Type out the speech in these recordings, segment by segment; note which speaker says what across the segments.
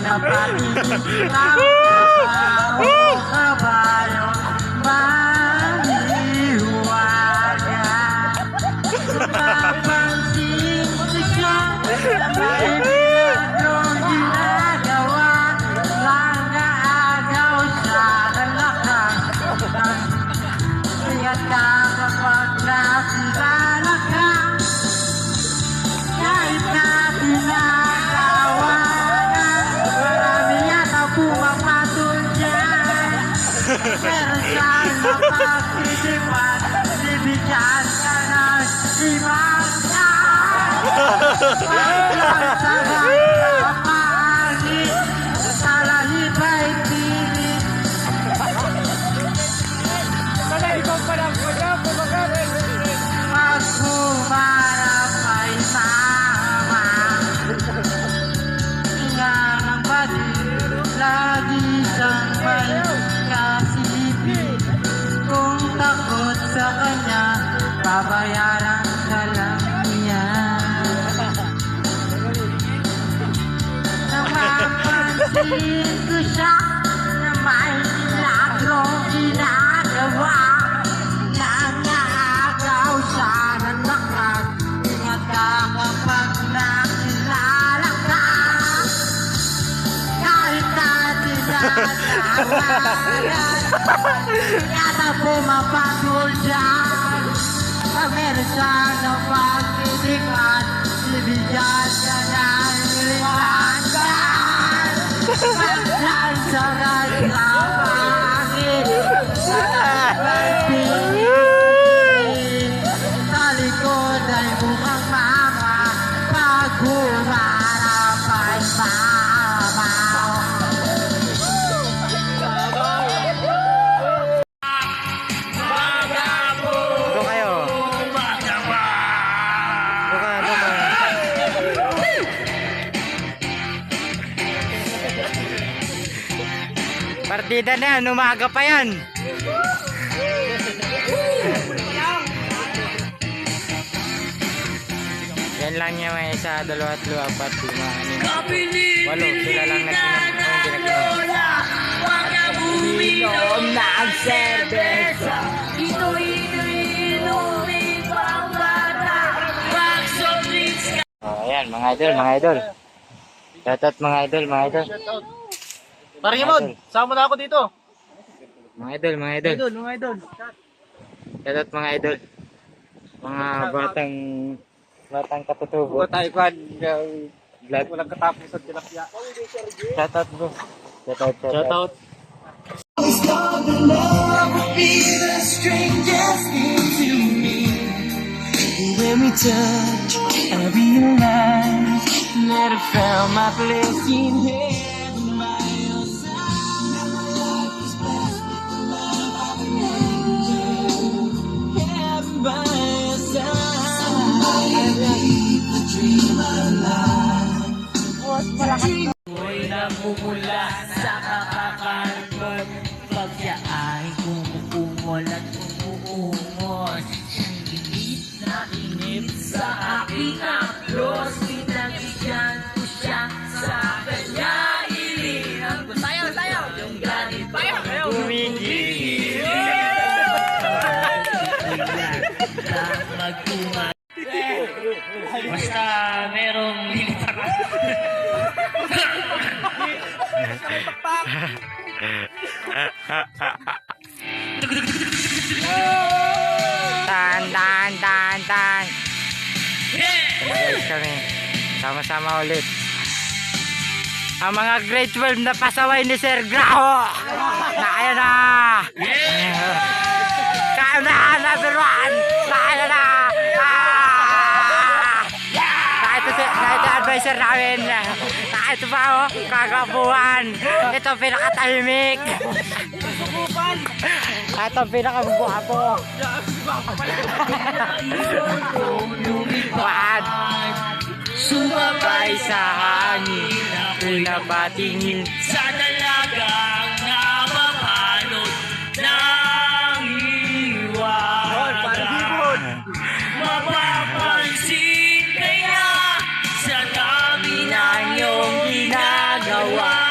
Speaker 1: napatingin lang sa kabayo maniwala. Napansin ko siya na may pinagong ginagawa, nang-aagaw siya ng lakas. Ingat ka kapag nakilala ka, kahit na tinatawanan, marami yata pumapatol dyan. Pero saan napag-isipan, bibigyan ka ng ibang daan. Paglang sa ganda pangit, sa lahit ay pilit. Pag humarap ay tama, hinga ng bati, lagi siyang may kasilipin. Kung takot sa kanya, babayaran ka lang niya. Napapansin ko siya na may milagrong ginagawa, nang-aagaw siya ng lakas. Ingat ka kapag nakilala ka, kahit na tinatawagan, yata pumapatol dyan. Pag meron siyang napag-isipan, bibigyan ka ng liwanag. Paglaan sa ganda pangit, sa likod ay mukhang mama, pag humarap ay mabaw.
Speaker 2: Doon kayo. Doon ka. Partida na yan, umaga pa yan. Yan lang niya, may isa, dalawa, tatlo, apat, lima, anim, walo. Sila lang
Speaker 1: Inom ng serbesa, inumin pang bata, pag-sobrits ka.
Speaker 2: Ayan, mga idol. Shoutout mga idol.
Speaker 3: Paring Imon, sama na ako dito.
Speaker 2: Mga idol.
Speaker 3: Mga idol.
Speaker 2: Shoutout mga idol. Mga batang katutubo.
Speaker 3: Buka tayo kwan.
Speaker 2: Vlog.
Speaker 3: Walang katapos sa tilapia.
Speaker 2: Shoutout bro. Shoutout.
Speaker 1: Always thought that love would be the strangest thing to me. When we touch, I realize that I found my place in heaven by your side. My life is blessed with the love of an angel. Heaven by your side. Somebody leave the dream alive. Ako'y namumula sa kakakalbon, pag siya ay kumukumol at umuungos. Inip na inip sa aking aplos, pinagigyan ko siya sa kanya ilinang ko. Sayaw! Yung ganito gumigil. Magkumag. Basta merong militar.
Speaker 2: Tan. Guys kami. Sama-sama ulit. Ang mga grade 12 na pasaway ni Sir Graho. Kaya na. Kaya na, number 1. Kaya na. Kahit advisor namin. Kahit ba o, kagabuhan. Ito pinakatahimik. Kahit ang pinakagwapo. Wad. Sumabay sa hangin. Pinapatingin
Speaker 1: Sa dalagang napapanod ng iwanan. Mapapansin kaya sa dami na iyong ginagawa.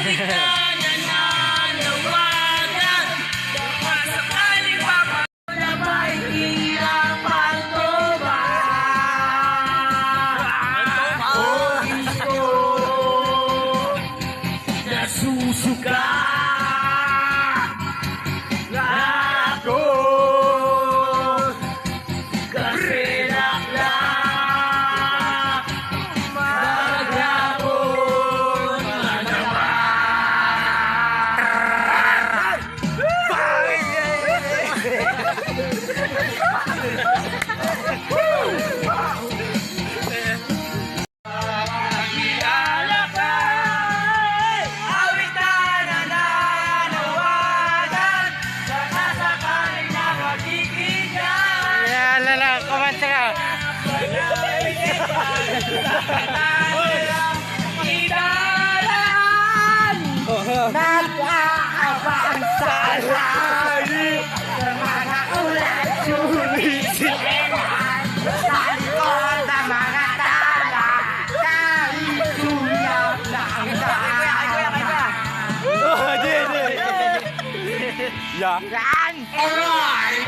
Speaker 1: nananawagan, baka sakaling mapakula ba'y hirapan ko ba? Nasusuka ako kasi naklak maghapon manaman. Kilala ka, awit na nananawagan, baka sakaling nakakikinggan.
Speaker 2: Yan lang, kumanta ka.
Speaker 1: Idaran, nag-aabang sa langit, sa mga ulan, sumisilan, sa likod ng mga tala, kahit suyap na ang daan.
Speaker 3: Oh, di. Yeah.
Speaker 1: Yan! Alright!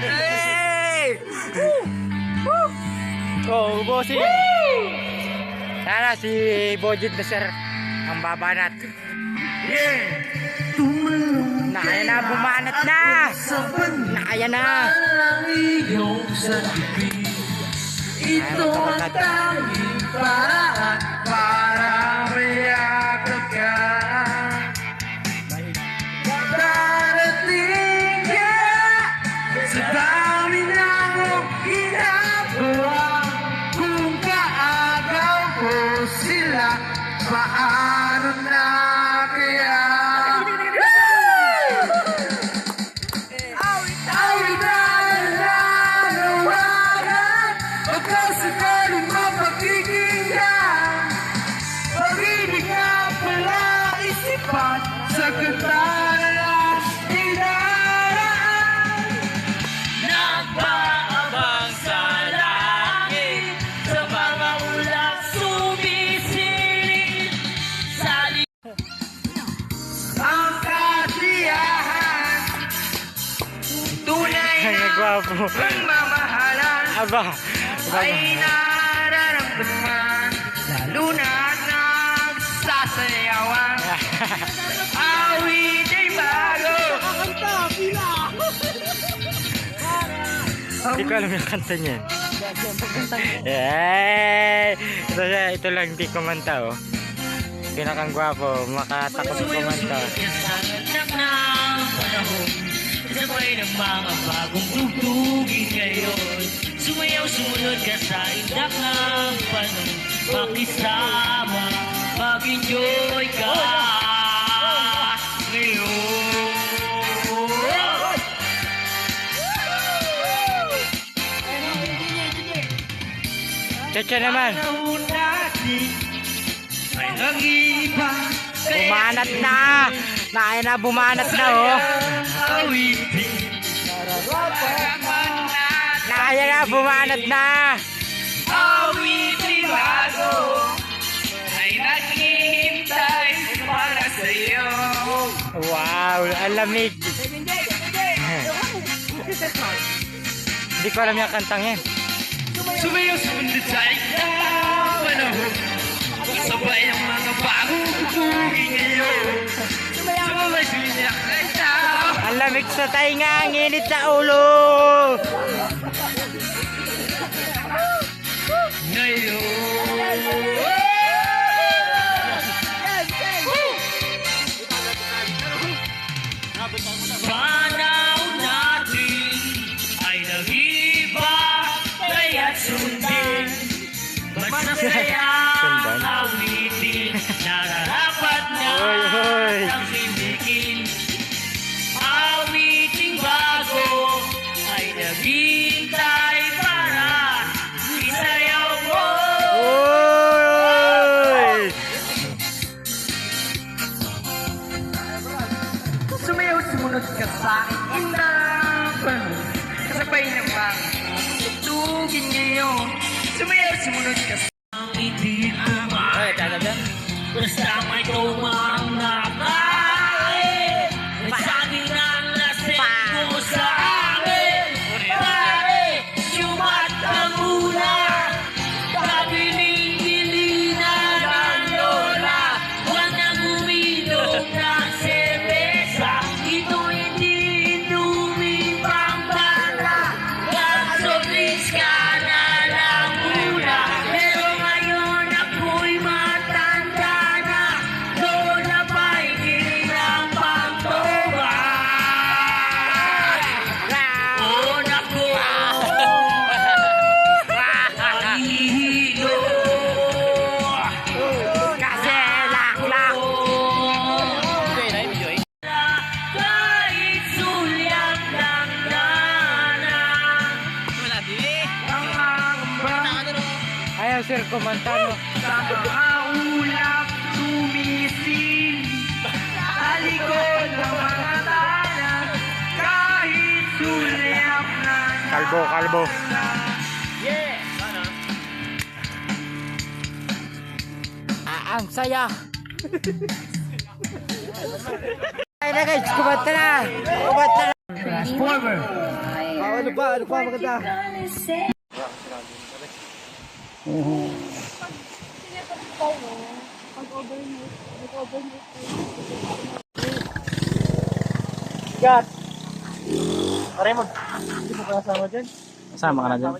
Speaker 3: Hey! Oh, bossing.
Speaker 2: Sana si Bojit na sir ang babanat. Nakaya na, bumanat na. Nakaya na.
Speaker 1: Ito ang tanging paraan para mayakap ka. Darating ka sa dami na mong ginagawa. Kung kaagaw ko sila, paano na kaya? Awit na nananawagan, baka sakaling mapakikinggan. Pag-ibig nga pala isipan, sa katana inaraan. Nagpaabang sa langit, sa mga ulap sumisilid. Sa ang kasiyahan, tunay
Speaker 2: Ay,
Speaker 1: na
Speaker 2: gwapo.
Speaker 1: pagmamahalan
Speaker 2: Aba.
Speaker 1: ay nararamdaman, lalo na nagsasayawan. Awit ay bago.
Speaker 2: Hindi ko alam yung kanta niyan. Yay! Ito lang di kumanta oh. Pinakang gwapo, makatakot kumanta.
Speaker 1: Sabay ng mga bagong tugtugin ngayon. Sumayaw, sumunod ka sa indak ng panahon. Makisama, mag-enjoy ka ngayon.
Speaker 2: Cheche naman.
Speaker 1: Panahon natin ay nag-iiba.
Speaker 2: Bumanat na. Nakaya na, bumanat na oh.
Speaker 1: Awitin, nararapat natin.
Speaker 2: Nakaya na, bumanat na.
Speaker 1: Awitin bago ay naghihintay para sa'yo.
Speaker 2: Wow, ang lamig. Hindi ko alam yung kantang yan.
Speaker 1: Sumayaw sumunod sa ikang panahon. Sabay ang mga bagong tugtugin ngayon. Sumabay sumiyak na ikaw.
Speaker 2: Ang lamig sa tainga, ang init sa ulo.
Speaker 1: Ngayon. Panahon natin ay nag-iba, kaya't sundin. Basta saya
Speaker 2: Sundan?
Speaker 1: awitin, nararapat na
Speaker 2: Hoy, hoy.
Speaker 1: ang himigin. Awiting bago ay naghihintay para isayaw mo.
Speaker 2: Uy!
Speaker 1: Sumayaw, sumunod ka sa akin, inabang. Kasabay ng mga tugtugin ngayon. Sumayaw, sumunod ka sa akin, hindi ko
Speaker 2: Ay, talaga?
Speaker 1: basta tumang nakain. Sabi ng lasing mo sa akin, pare, sumat ka muna. Kabiling-bilinan ng lola, huwag nang uminom ng serbesa. Ito hindi inuming pambata, magsoblis ka na lang muna. Pero ngayon ako'y matanda na, lola ba'y ginang pagtobay? Oh, naku! Nahihilo!
Speaker 2: Kasi laklak.
Speaker 1: Kahit sulyap ng dana, ang hambang
Speaker 2: Ayaw sir kumanta no.
Speaker 1: sa mga ulap tumisil sa likod ng mga tanan. Kahit sulyap ng
Speaker 2: Kalbo, kalbo. Ang saya. Ay na guys, kumanta na. Kumanta na.
Speaker 3: Ano pa maganda? Gat. Raymond, hindi mo kasama dyan?
Speaker 2: Sama ka na dyan.